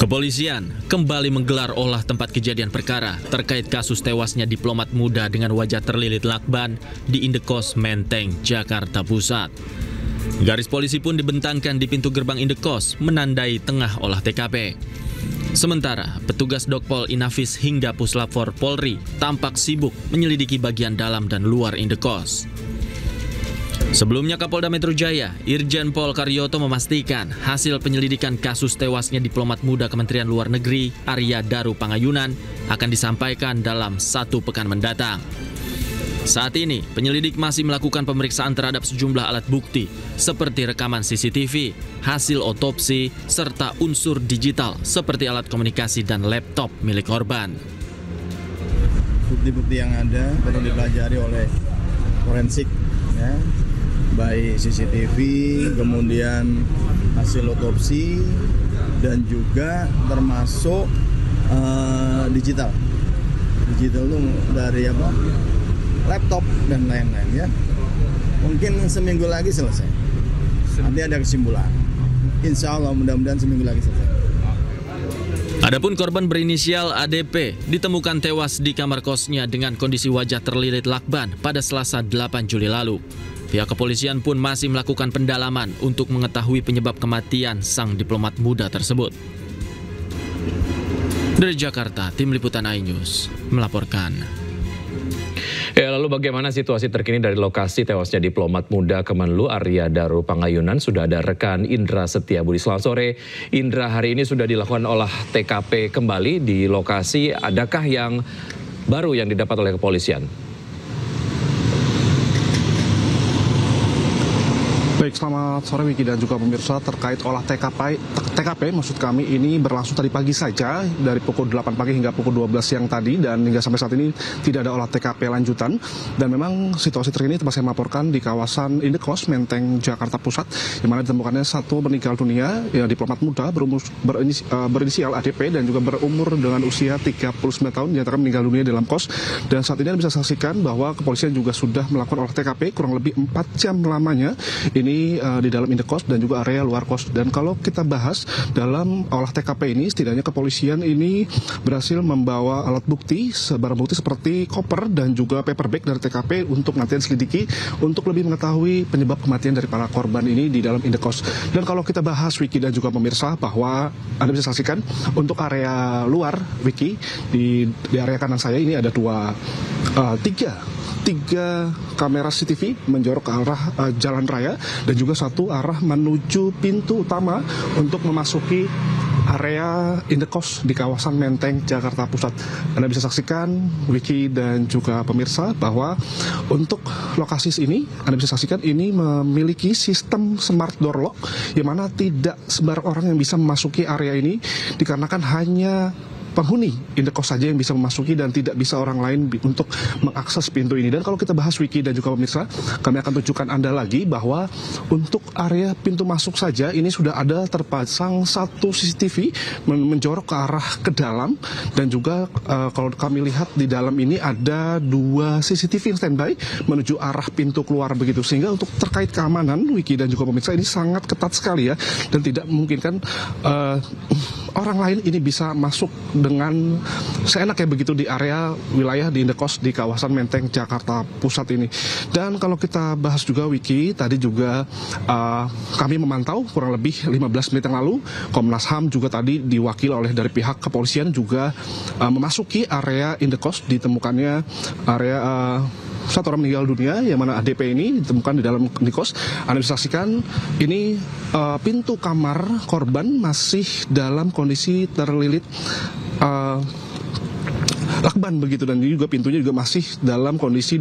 Kepolisian kembali menggelar olah tempat kejadian perkara terkait kasus tewasnya diplomat muda dengan wajah terlilit lakban di Indekos Menteng, Jakarta Pusat. Garis polisi pun dibentangkan di pintu gerbang Indekos menandai tengah olah TKP. Sementara petugas Dokpol Inafis hingga Puslap 4 Polri tampak sibuk menyelidiki bagian dalam dan luar Indekos. Sebelumnya Kapolda Metro Jaya, Irjen Pol Karyoto memastikan hasil penyelidikan kasus tewasnya diplomat muda Kementerian Luar Negeri Arya Daru Pangayunan akan disampaikan dalam 1 pekan mendatang. Saat ini, penyelidik masih melakukan pemeriksaan terhadap sejumlah alat bukti seperti rekaman CCTV, hasil otopsi, serta unsur digital seperti alat komunikasi dan laptop milik korban. Bukti-bukti yang ada perlu dipelajari oleh forensik, ya. Baik CCTV, kemudian hasil otopsi, dan juga termasuk digital. Digital itu dari apa? Laptop dan lain-lain, ya. Mungkin seminggu lagi selesai. Nanti ada kesimpulan. Insya Allah mudah-mudahan seminggu lagi selesai. Adapun korban berinisial ADP ditemukan tewas di kamar kosnya dengan kondisi wajah terlilit lakban pada Selasa 8 Juli lalu. Pihak kepolisian pun masih melakukan pendalaman untuk mengetahui penyebab kematian sang diplomat muda tersebut. Dari Jakarta, Tim Liputan iNews melaporkan. Ya, lalu bagaimana situasi terkini dari lokasi tewasnya diplomat muda Kemenlu Arya Daru Pangayunan? Sudah ada rekan Indra Setiabudi. Selamat sore, Indra. Hari ini sudah dilakukan olah TKP kembali di lokasi. Adakah yang baru yang didapat oleh kepolisian? Baik, selamat sore Wiki dan juga pemirsa. Terkait olah TKP maksud kami ini berlangsung tadi pagi saja dari pukul 8 pagi hingga pukul 12 siang tadi, dan hingga sampai saat ini tidak ada olah TKP lanjutan. Dan memang situasi terkini tempat saya melaporkan di kawasan Indekos Menteng, Jakarta Pusat, di mana ditemukannya satu meninggal dunia, ya, diplomat muda berinisial ADP dan juga berumur dengan usia 39 tahun, dinyatakan meninggal dunia dalam kos. Dan saat ini bisa saksikan bahwa kepolisian juga sudah melakukan olah TKP kurang lebih 4 jam lamanya. Ini di dalam Indekos dan juga area luar kos. Dan kalau kita bahas dalam olah TKP ini, setidaknya kepolisian ini berhasil membawa alat bukti, barang bukti seperti koper dan juga paper bag dari TKP untuk nanti diselidiki untuk lebih mengetahui penyebab kematian dari para korban ini di dalam Indekos. Dan kalau kita bahas Wiki dan juga pemirsa, bahwa Anda bisa saksikan untuk area luar Wiki, di area kanan saya ini ada tiga kamera CCTV menjorok ke arah jalan raya dan juga satu arah menuju pintu utama untuk memasuki area Indekos di kawasan Menteng, Jakarta Pusat. Anda bisa saksikan, Wiki dan juga pemirsa, bahwa untuk lokasi ini, Anda bisa saksikan ini memiliki sistem smart door lock, yang mana tidak sembarang orang yang bisa memasuki area ini, dikarenakan hanya penghuni Indekos saja yang bisa memasuki dan tidak bisa orang lain untuk mengakses pintu ini. Dan kalau kita bahas Wiki dan juga pemirsa, kami akan tunjukkan Anda lagi bahwa untuk area pintu masuk saja ini sudah ada terpasang satu CCTV menjorok ke arah ke dalam, dan juga kalau kami lihat di dalam ini ada 2 CCTV yang standby menuju arah pintu keluar begitu. Sehingga untuk terkait keamanan Wiki dan juga pemirsa ini sangat ketat sekali, ya, dan tidak memungkinkan orang lain ini bisa masuk dengan seenaknya begitu di area wilayah di Indekos di kawasan Menteng, Jakarta Pusat ini. Dan kalau kita bahas juga Wiki, tadi juga kami memantau kurang lebih 15 menit yang lalu, Komnas HAM juga tadi diwakili oleh dari pihak kepolisian juga memasuki area Indekos. Ditemukannya area satu orang meninggal dunia, yang mana ADP ini ditemukan di dalam Indekos. Anda bisa saksikan ini pintu kamar korban masih dalam kondisi terlilit lakban begitu, dan juga pintunya juga masih dalam kondisi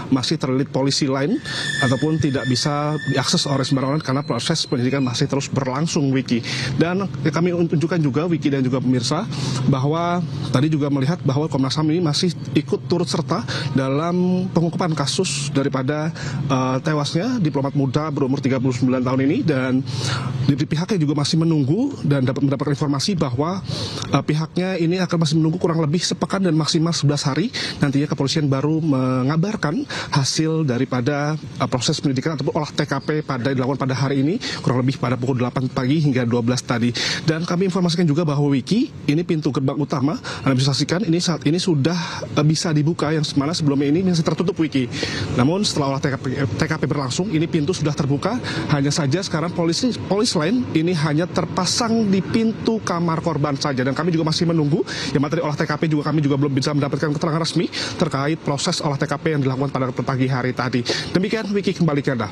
masih terlilit polisi lain ataupun tidak bisa diakses oleh sembarang orang karena proses penyidikan masih terus berlangsung, Wiki. Dan kami tunjukkan juga Wiki dan juga pemirsa bahwa tadi juga melihat bahwa Komnas HAM ini masih ikut turut serta dalam pengungkapan kasus daripada tewasnya diplomat muda berumur 39 tahun ini, dan di pihaknya juga masih menunggu dan dapat mendapatkan informasi bahwa pihaknya ini akan masih menunggu kurang lebih sepekan dan maksimal 11 hari nantinya kepolisian baru mengabarkan hasil daripada proses penyidikan ataupun olah TKP dilakukan pada hari ini kurang lebih pada pukul 8 pagi hingga 12 tadi. Dan kami informasikan juga bahwa Wiki, ini pintu gerbang utama, Anda bisa saksikan ini saat ini sudah bisa dibuka, yang mana sebelumnya ini masih tertutup Wiki. Namun setelah olah TKP berlangsung, ini pintu sudah terbuka, hanya saja sekarang polis lain ini hanya terpasang di pintu kamar korban saja. Dan kami juga masih menunggu, yang materi olah TKP juga kami juga belum bisa mendapatkan keterangan resmi terkait proses olah TKP yang dilakukan pada pagi hari tadi. Demikian Wiki, kembali ke Anda.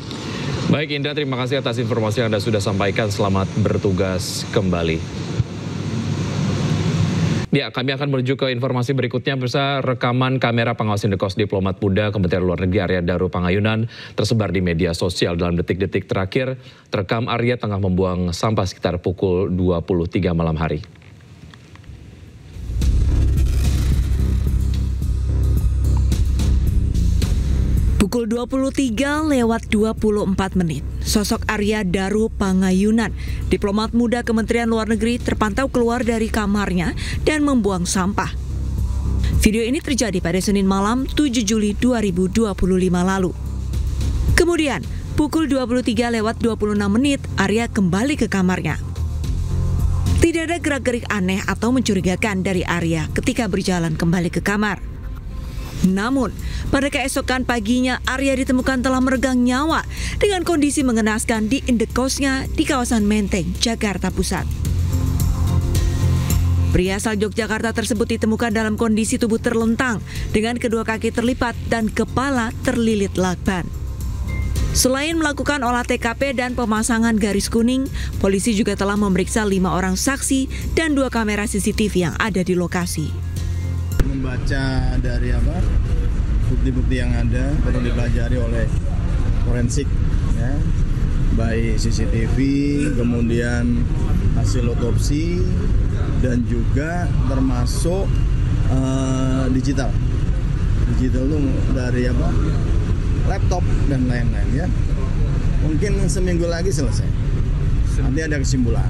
Baik Indra, terima kasih atas informasi yang Anda sudah sampaikan. Selamat bertugas kembali. Ya, kami akan menuju ke informasi berikutnya. Bersama rekaman kamera pengawas indekos diplomat muda Kementerian Luar Negeri Arya Daru Pangayunan tersebar di media sosial. Dalam detik-detik terakhir, terekam Arya tengah membuang sampah sekitar pukul 23 malam hari. Pukul 23:24, sosok Arya Daru Pangayunan, diplomat muda Kementerian Luar Negeri, terpantau keluar dari kamarnya dan membuang sampah. Video ini terjadi pada Senin malam 7 Juli 2025 lalu. Kemudian, pukul 23:26, Arya kembali ke kamarnya. Tidak ada gerak-gerik aneh atau mencurigakan dari Arya ketika berjalan kembali ke kamar. Namun, pada keesokan paginya Arya ditemukan telah meregang nyawa dengan kondisi mengenaskan di indekosnya di kawasan Menteng, Jakarta Pusat. Pria asal Yogyakarta tersebut ditemukan dalam kondisi tubuh terlentang dengan kedua kaki terlipat dan kepala terlilit lakban. Selain melakukan olah TKP dan pemasangan garis kuning, polisi juga telah memeriksa 5 orang saksi dan 2 kamera CCTV yang ada di lokasi. Membaca dari bukti-bukti yang ada perlu dipelajari oleh forensik, ya, baik CCTV, kemudian hasil otopsi, dan juga termasuk digital itu dari laptop dan lain-lain, ya. Mungkin seminggu lagi selesai. Nanti ada kesimpulan.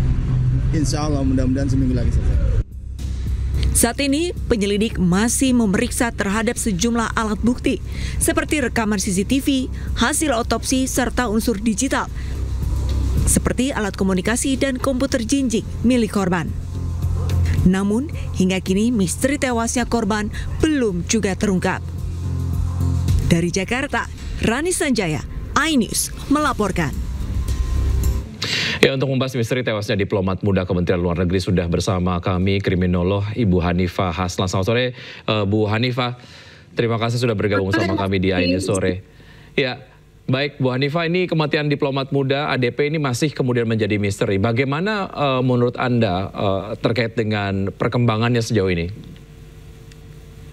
Insya Allah mudah-mudahan seminggu lagi selesai. Saat ini, penyelidik masih memeriksa terhadap sejumlah alat bukti, seperti rekaman CCTV, hasil otopsi, serta unsur digital, seperti alat komunikasi dan komputer jinjing milik korban. Namun, hingga kini misteri tewasnya korban belum juga terungkap. Dari Jakarta, Rani Sanjaya, iNews melaporkan. Ya, untuk membahas misteri tewasnya diplomat muda Kementerian Luar Negeri sudah bersama kami kriminolog Ibu Hanifah Haslan. Selamat sore, Bu Hanifah. Terima kasih sudah bergabung sama kami di iNews sore. Ya, baik Bu Hanifah, ini kematian diplomat muda ADP ini masih kemudian menjadi misteri. Bagaimana menurut Anda terkait dengan perkembangannya sejauh ini?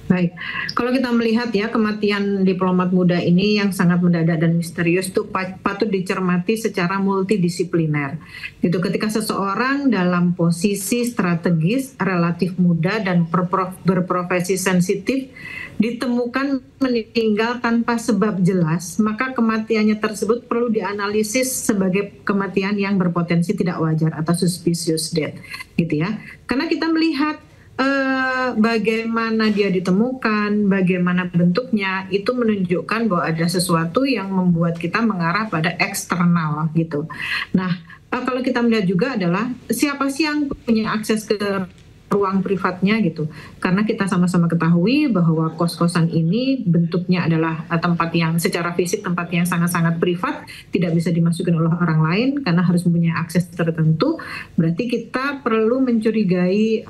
Baik, kalau kita melihat ya kematian diplomat muda ini yang sangat mendadak dan misterius itu patut dicermati secara multidisipliner. Itu ketika seseorang dalam posisi strategis, relatif muda dan berprofesi sensitif ditemukan meninggal tanpa sebab jelas, maka kematiannya tersebut perlu dianalisis sebagai kematian yang berpotensi tidak wajar atau suspicious death, gitu ya. Karena kita melihat bagaimana dia ditemukan, bagaimana bentuknya, itu menunjukkan bahwa ada sesuatu yang membuat kita mengarah pada eksternal gitu. Nah, kalau kita melihat juga adalah siapa sih yang punya akses ke ruang privatnya gitu. Karena kita sama-sama ketahui bahwa kos-kosan ini bentuknya adalah tempat yang secara fisik tempat yang sangat-sangat privat, tidak bisa dimasukin oleh orang lain karena harus mempunyai akses tertentu. Berarti kita perlu mencurigai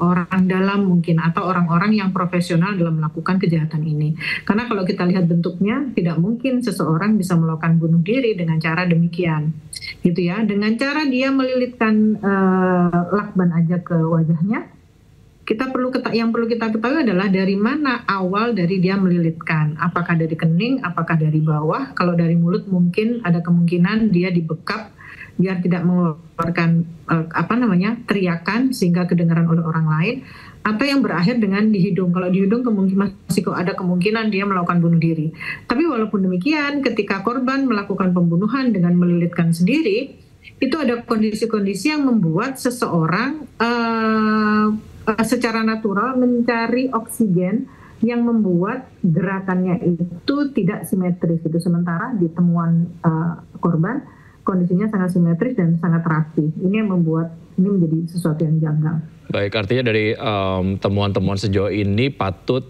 orang dalam mungkin atau orang-orang yang profesional dalam melakukan kejahatan ini. Karena kalau kita lihat bentuknya, tidak mungkin seseorang bisa melakukan bunuh diri dengan cara demikian. Gitu ya, dengan cara dia melilitkan lakban aja ke wajahnya. Yang perlu kita ketahui adalah dari mana awal dari dia melilitkan. Apakah dari kening, apakah dari bawah? Kalau dari mulut mungkin ada kemungkinan dia dibekap biar tidak mengeluarkan teriakan sehingga kedengaran oleh orang lain. Atau yang berakhir dengan di hidung. Kalau di hidung masih ada kemungkinan dia melakukan bunuh diri. Tapi walaupun demikian, ketika korban melakukan pembunuhan dengan melilitkan sendiri, itu ada kondisi-kondisi yang membuat seseorang secara natural mencari oksigen yang membuat gerakannya itu tidak simetris gitu. Sementara di temuan korban kondisinya sangat simetris dan sangat rapi. Ini yang membuat ini menjadi sesuatu yang janggal. Baik, artinya dari temuan-temuan sejauh ini patut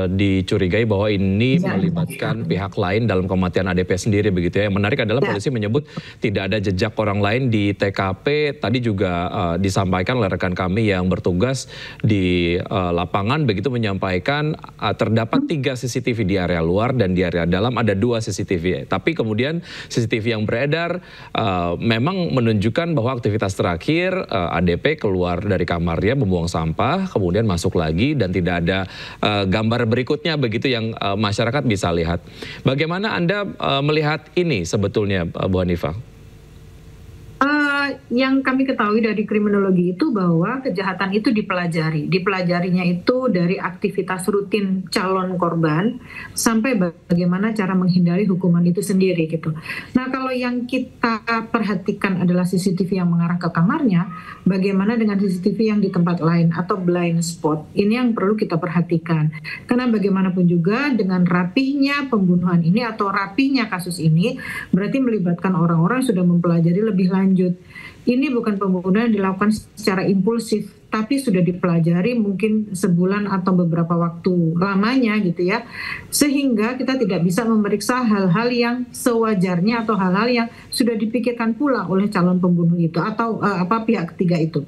dicurigai bahwa ini melibatkan pihak lain dalam kematian ADP sendiri begitu ya. Yang menarik adalah polisi menyebut tidak ada jejak orang lain di TKP. Tadi juga disampaikan oleh rekan kami yang bertugas di lapangan begitu menyampaikan terdapat 3 CCTV di area luar dan di area dalam ada 2 CCTV. Tapi kemudian CCTV yang beredar memang menunjukkan bahwa aktivitas terakhir ADP keluar dari kamar dia membuang sampah, kemudian masuk lagi dan tidak ada gambar berikutnya begitu yang masyarakat bisa lihat. Bagaimana Anda melihat ini sebetulnya, Bu Hanifah? Yang kami ketahui dari kriminologi itu bahwa kejahatan itu dipelajari. Dipelajarinya itu dari aktivitas rutin calon korban sampai bagaimana cara menghindari hukuman itu sendiri gitu. Nah, kalau yang kita perhatikan adalah CCTV yang mengarah ke kamarnya, bagaimana dengan CCTV yang di tempat lain atau blind spot? Ini yang perlu kita perhatikan. Karena bagaimanapun juga dengan rapihnya pembunuhan ini atau rapihnya kasus ini berarti melibatkan orang-orang yang sudah mempelajari lebih lanjut. Ini bukan pembunuhan yang dilakukan secara impulsif, tapi sudah dipelajari mungkin sebulan atau beberapa waktu lamanya gitu ya. Sehingga kita tidak bisa memeriksa hal-hal yang sewajarnya atau hal-hal yang sudah dipikirkan pula oleh calon pembunuh itu atau pihak ketiga itu.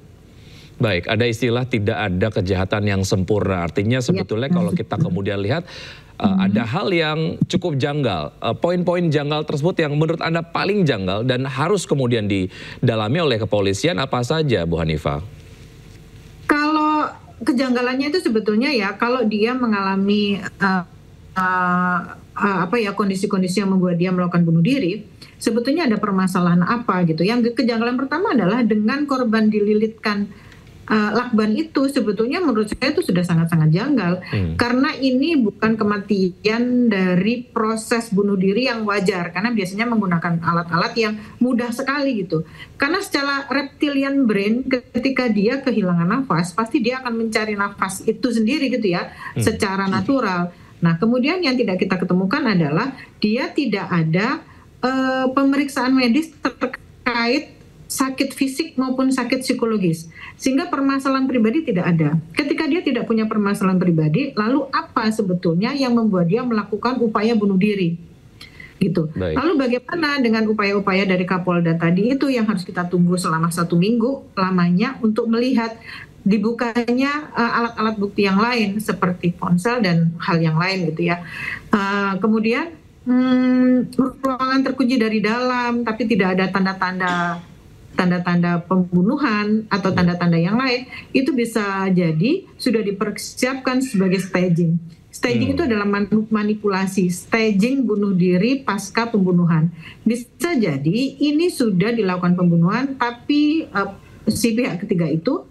Baik, ada istilah tidak ada kejahatan yang sempurna. Artinya sebetulnya kalau kita kemudian lihat ada hal yang cukup janggal. Poin-poin janggal tersebut yang menurut Anda paling janggal dan harus kemudian didalami oleh kepolisian apa saja, Bu Hanifah? Kalau kejanggalannya itu sebetulnya ya kalau dia mengalami kondisi-kondisi yang membuat dia melakukan bunuh diri, sebetulnya ada permasalahan apa gitu. Yang kejanggalan pertama adalah dengan korban dililitkan lakban itu sebetulnya menurut saya itu sudah sangat-sangat janggal karena ini bukan kematian dari proses bunuh diri yang wajar karena biasanya menggunakan alat-alat yang mudah sekali gitu. Karena secara reptilian brain ketika dia kehilangan nafas pasti dia akan mencari nafas itu sendiri gitu ya secara natural. Nah, kemudian yang tidak kita ketemukan adalah dia tidak ada pemeriksaan medis terkait sakit fisik maupun sakit psikologis. Sehingga permasalahan pribadi tidak ada. Ketika dia tidak punya permasalahan pribadi, lalu apa sebetulnya yang membuat dia melakukan upaya bunuh diri? Gitu. Lalu bagaimana dengan upaya-upaya dari Kapolda tadi itu yang harus kita tunggu selama 1 minggu lamanya untuk melihat dibukanya alat-alat bukti yang lain seperti ponsel dan hal yang lain gitu ya. Kemudian ruangan terkunci dari dalam tapi tidak ada tanda-tanda pembunuhan atau tanda-tanda yang lain, itu bisa jadi sudah dipersiapkan sebagai staging. Staging itu adalah manipulasi, staging bunuh diri pasca pembunuhan. Bisa jadi ini sudah dilakukan pembunuhan, tapi si pihak ketiga itu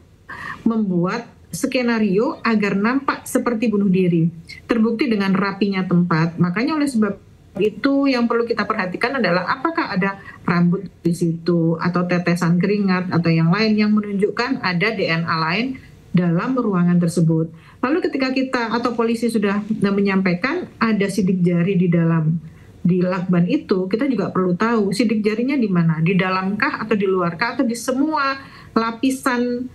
membuat skenario agar nampak seperti bunuh diri. Terbukti dengan rapinya tempat. Makanya oleh sebab itu yang perlu kita perhatikan adalah apakah ada rambut di situ atau tetesan keringat atau yang lain yang menunjukkan ada DNA lain dalam ruangan tersebut. Lalu ketika kita atau polisi sudah menyampaikan ada sidik jari di lakban itu, kita juga perlu tahu sidik jarinya di mana, di dalamkah atau di luarkah atau di semua lapisan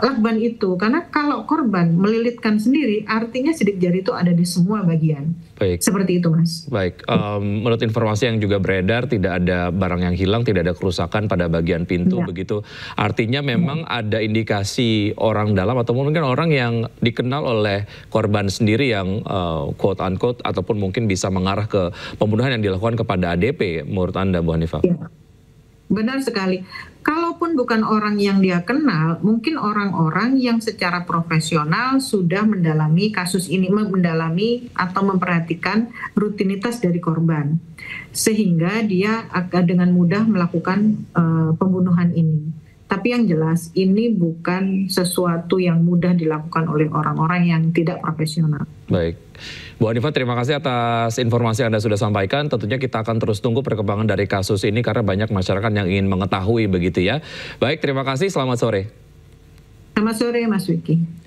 lakban itu. Karena kalau korban melilitkan sendiri, artinya sidik jari itu ada di semua bagian. Baik. Seperti itu, Mas. Baik, menurut informasi yang juga beredar, tidak ada barang yang hilang, tidak ada kerusakan pada bagian pintu, begitu. Artinya memang ada indikasi orang dalam atau mungkin orang yang dikenal oleh korban sendiri yang quote unquote ataupun mungkin bisa mengarah ke pembunuhan yang dilakukan kepada ADP, menurut Anda, Bu Hanifah? Ya. Benar sekali. Kalaupun bukan orang yang dia kenal, mungkin orang-orang yang secara profesional sudah mendalami kasus ini, mendalami atau memperhatikan rutinitas dari korban. Sehingga dia akan dengan mudah melakukan pembunuhan ini. Tapi yang jelas ini bukan sesuatu yang mudah dilakukan oleh orang-orang yang tidak profesional. Baik. Bu Hanifah, terima kasih atas informasi yang Anda sudah sampaikan. Tentunya kita akan terus tunggu perkembangan dari kasus ini karena banyak masyarakat yang ingin mengetahui begitu ya. Baik, terima kasih. Selamat sore. Selamat sore Mas Wiki.